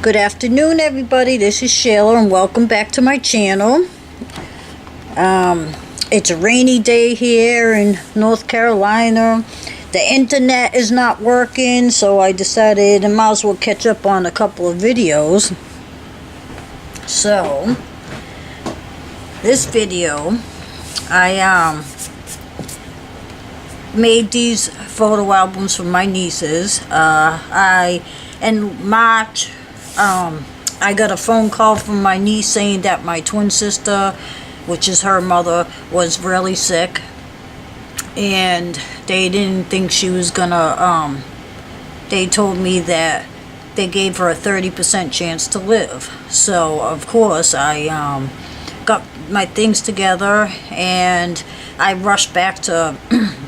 Good afternoon, everybody. This is Sheila, and welcome back to my channel. It's a rainy day here in North Carolina. The internet is not working, so I decided I might as well catch up on a couple of videos. So, this video, I made these photo albums for my nieces. In March, I got a phone call from my niece saying that my twin sister, which is her mother, was really sick, and they didn't think she was gonna, they told me that they gave her a 30% chance to live. So of course I got my things together and I rushed back to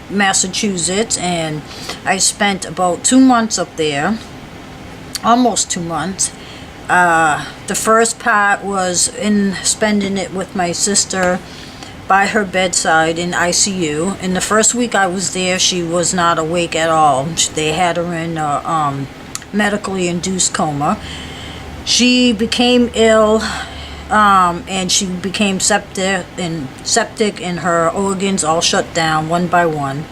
Massachusetts, and I spent about 2 months up there, almost 2 months. The first part was in spending it with my sister by her bedside in ICU. In the first week I was there, she was not awake at all. They had her in a medically induced coma. She became ill, and she became septic, and her organs all shut down one by one.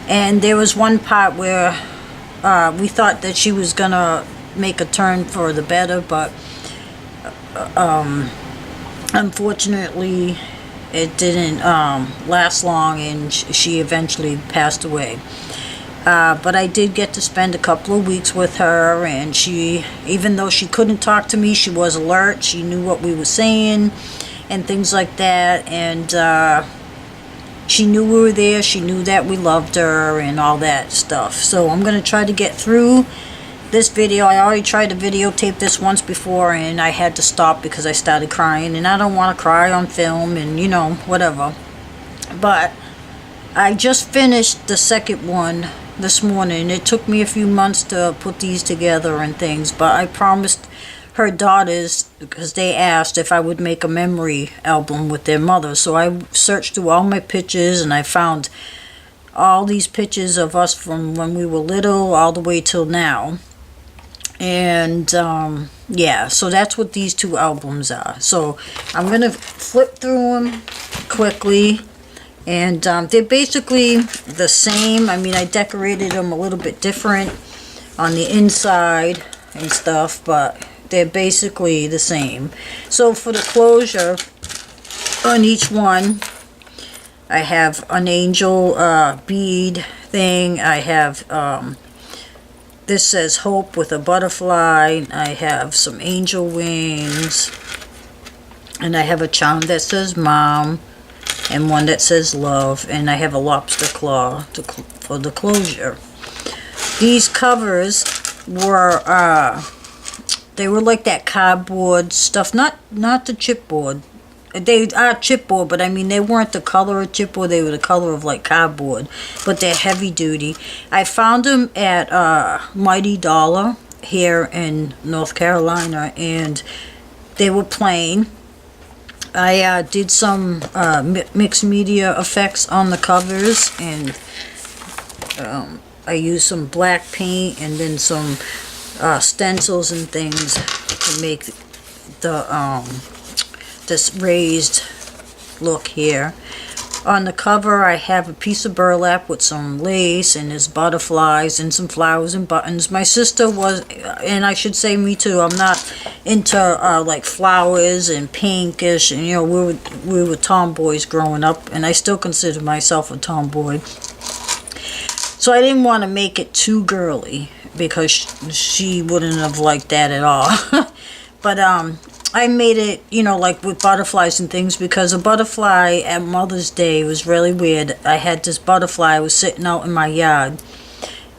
And there was one part where we thought that she was gonna make a turn for the better, but unfortunately it didn't last long, and she eventually passed away. But I did get to spend a couple of weeks with her, and she, even though she couldn't talk to me, she was alert. She knew what we were saying and things like that, and she knew we were there. She knew that we loved her and all that stuff. So I'm gonna try to get through this video. I already tried to videotape this once before, and I had to stop because I started crying, and I don't want to cry on film, and you know, whatever. But I just finished the second one this morning. It took me a few months to put these together and things, but I promised her daughters, because they asked if I would make a memory album with their mother. So I searched through all my pictures, and I found all these pictures of us from when we were little all the way till now. And yeah, so that's what these two albums are. So I'm gonna flip through them quickly, and they're basically the same. I mean, I decorated them a little bit different on the inside and stuff, but they're basically the same. So for the closure on each one, I have an angel bead thing. I have this says hope with a butterfly. I have some angel wings, and I have a charm that says mom, and one that says love, and I have a lobster claw for the closure. These covers were they were like that cardboard stuff, not the chipboard. They are chipboard, but I mean, they weren't the color of chipboard. They were the color of like cardboard, but they're heavy duty. I found them at Mighty Dollar here in North Carolina, and they were plain. I did some mixed media effects on the covers, and I used some black paint and then some stencils and things to make the this raised look here. On the cover I have a piece of burlap with some lace, and there's butterflies and some flowers and buttons. My sister was, and I should say me too, I'm not into like flowers and pinkish, and you know, we were tomboys growing up, and I still consider myself a tomboy. So I didn't want to make it too girly, because she wouldn't have liked that at all. But I made it, you know, like with butterflies and things, because a butterfly at Mother's Day was really weird. I had this butterfly, I was sitting out in my yard,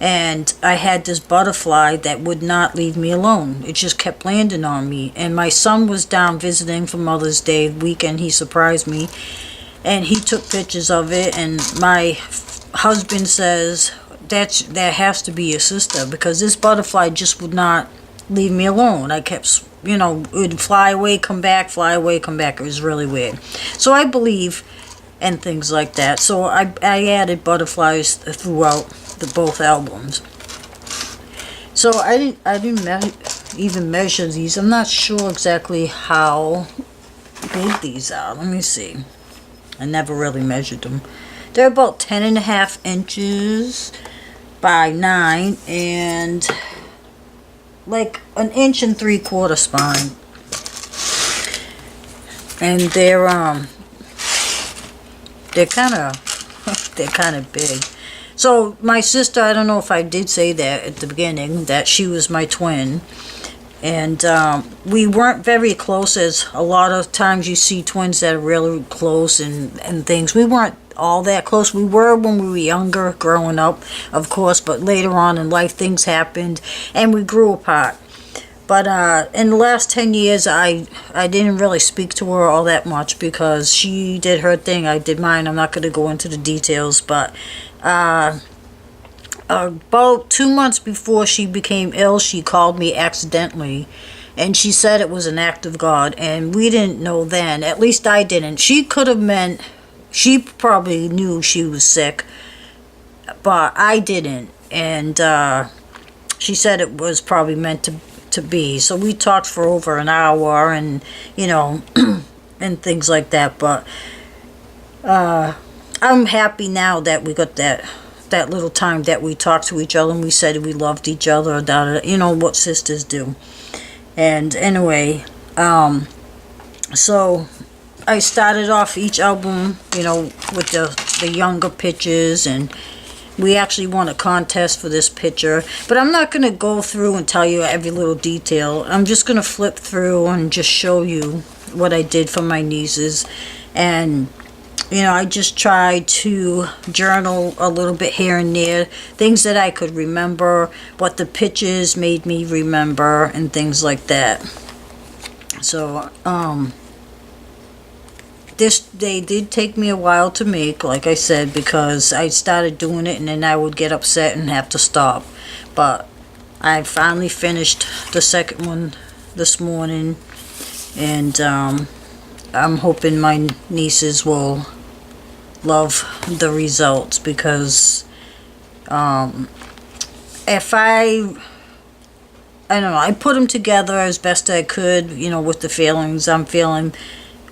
and I had this butterfly that would not leave me alone. It just kept landing on me, and my son was down visiting for Mother's Day weekend. He surprised me, and he took pictures of it, and my husband says, that has to be your sister, because this butterfly just would not leave me alone. I kept, you know, it would fly away, come back, fly away, come back. It was really weird. So I believe in things like that. So I added butterflies throughout both albums. So I didn't even measure these. I'm not sure exactly how big these are. Let me see. I never really measured them. They're about 10.5 inches by 9 and like 1.75 inches spine. And they're kind of big. So my sister, I don't know if I did say that at the beginning, that she was my twin. And we weren't very close, as a lot of times you see twins that are really close and things. We weren't all that close. We were when we were younger, growing up, of course, but later on in life things happened and we grew apart. But in the last 10 years, I didn't really speak to her all that much because she did her thing, I did mine. I'm not going to go into the details, but about 2 months before she became ill, she called me accidentally, and she said it was an act of God, and we didn't know then. At least I didn't. She could have meant, she probably knew she was sick, but I didn't. And she said it was probably meant to be. So we talked for over an hour, and you know, and things like that. But I'm happy now that we got that little time that we talked to each other and we said we loved each other, you know what sisters do. And anyway, so I started off each album, you know, with the younger pictures, and we actually won a contest for this picture. But I'm not going to go through and tell you every little detail. I'm just going to flip through and just show you what I did for my nieces. And you know, I just tried to journal a little bit here and there, things that I could remember, what the pictures made me remember, and things like that. So, they did take me a while to make, like I said, because I started doing it and then I would get upset and have to stop. But I finally finished the second one this morning, and I'm hoping my nieces will love the results, because if I don't know, I put them together as best I could, you know, with the feelings I'm feeling.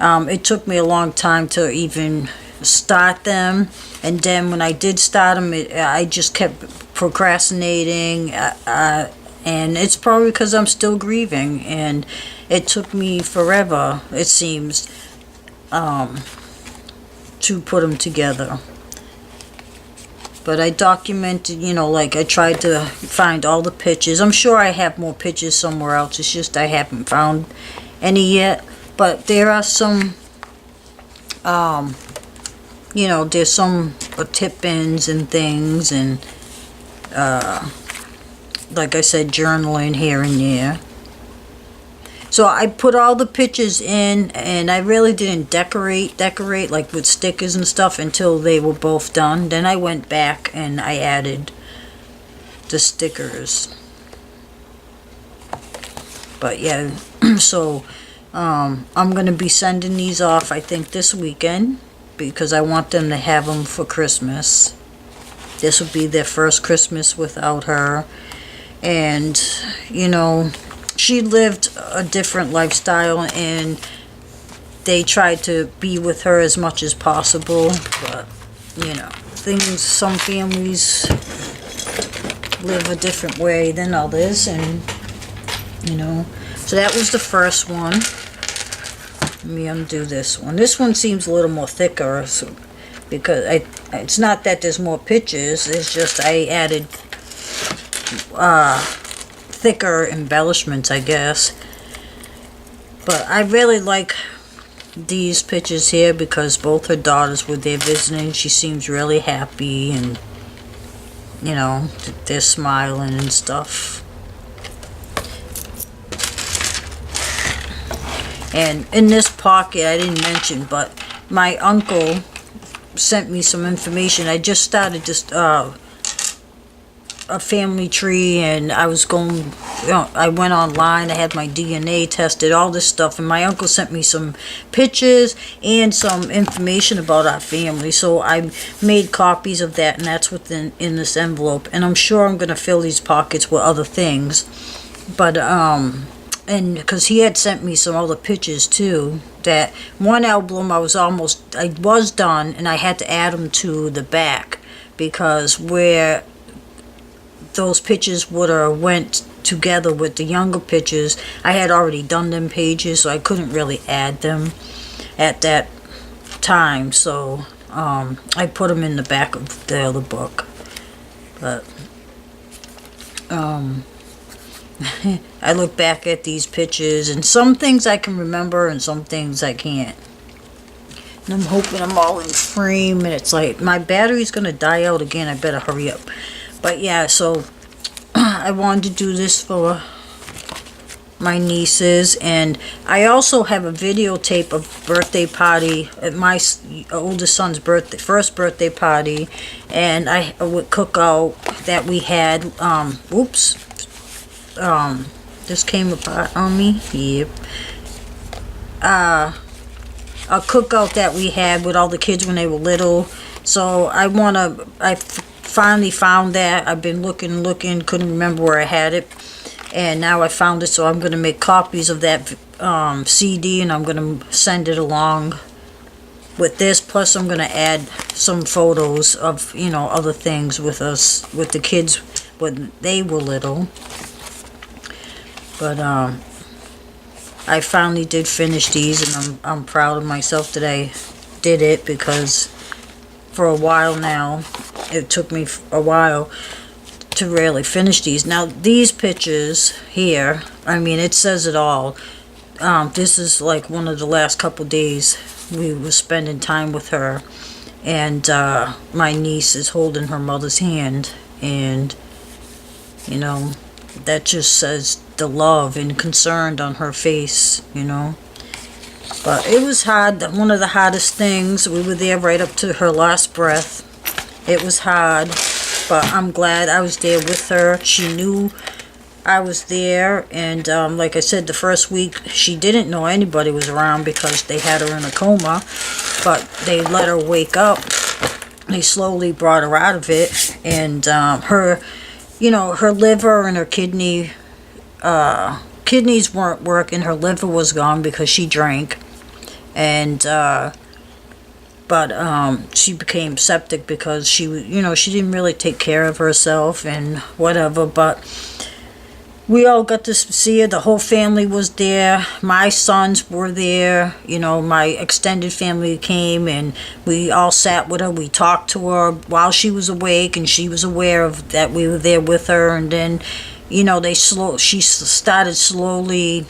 It took me a long time to even start them, and then when I did start them, I just kept procrastinating, and it's probably because I'm still grieving, and it took me forever, it seems, to put them together. But I documented, you know, like I tried to find all the pictures. I'm sure I have more pictures somewhere else. It's just I haven't found any yet. But there are some, you know, there's some tip-ins and things, and like I said, journaling here and there. So I put all the pictures in, and I really didn't decorate like with stickers and stuff until they were both done. Then I went back and I added the stickers. But yeah, so I'm going to be sending these off, I think, this weekend, because I want them to have them for Christmas. This will be their first Christmas without her. And, you know, she lived a different lifestyle, and they tried to be with her as much as possible. But, you know, some families live a different way than others, and, you know. So that was the first one. Let me undo this one. This one seems a little more thicker, so, because it's not that there's more pictures, it's just I added thicker embellishments, I guess. But I really like these pictures here because both her daughters were there visiting. She seems really happy, and you know, they're smiling and stuff. And in this pocket, I didn't mention, but my uncle sent me some information. I just started just a family tree, and I was going, you know, I went online, I had my DNA tested, all this stuff, and my uncle sent me some pictures and some information about our family. So I made copies of that, and that's within in this envelope, and I'm sure I'm going to fill these pockets with other things. But and because he had sent me some other pictures too. That one album I was done, and I had to add them to the back, because where those pictures would have went together with the younger pictures, I had already done them pages, so I couldn't really add them at that time. So I put them in the back of the other book. But I look back at these pictures, and some things I can remember and some things I can't. And I'm hoping I'm all in frame, and it's like my battery's gonna die out again. I better hurry up. But yeah, so I wanted to do this for my nieces, and I also have a videotape of birthday party at my oldest son's first birthday party, and I would cookout that we had. This came apart on me. Yep. A cookout that we had with all the kids when they were little. So I finally found that. I've been looking, couldn't remember where I had it, and now I found it. So I'm going to make copies of that CD, and I'm going to send it along with this. Plus, I'm going to add some photos of other things with the kids when they were little. But I finally did finish these, and I'm proud of myself that I did it, because for a while now, it took me a while to really finish these. Now, these pictures here, I mean, it says it all. This is like one of the last couple days we were spending time with her, and my niece is holding her mother's hand, and that just says the love and concern on her face. But it was hard. One of the hardest things. We were there right up to her last breath. It was hard, but I'm glad I was there with her. She knew I was there, and like I said, the first week she didn't know anybody was around because they had her in a coma, but they let her wake up. They slowly brought her out of it, and her liver and her kidneys weren't working. Her liver was gone because she drank, and but she became septic because she didn't really take care of herself and whatever. But we all got to see her. The whole family was there. My sons were there. My extended family came, and we all sat with her. We talked to her while she was awake, and she was aware of that we were there with her. And then she started slowly.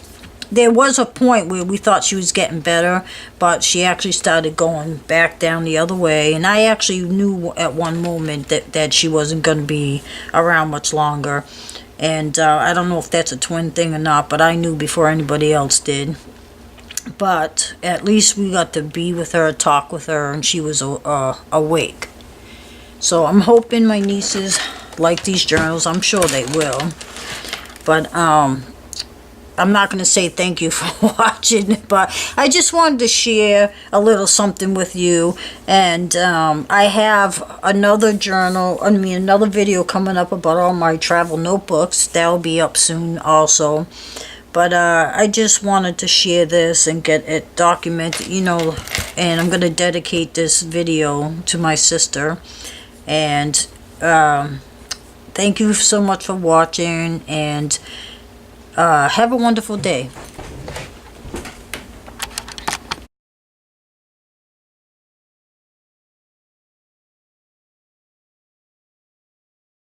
There was a point where we thought she was getting better, but she actually started going back down the other way. And I actually knew at one moment that she wasn't going to be around much longer. And I don't know if that's a twin thing or not, but I knew before anybody else did. But at least we got to be with her, talk with her, and she was awake. So I'm hoping my nieces like these journals. I'm sure they will. But I'm not going to say thank you for watching, but I just wanted to share a little something with you. And I have another video coming up about all my travel notebooks. That'll be up soon also. But I just wanted to share this and get it documented, and I'm going to dedicate this video to my sister. And thank you so much for watching, and have a wonderful day.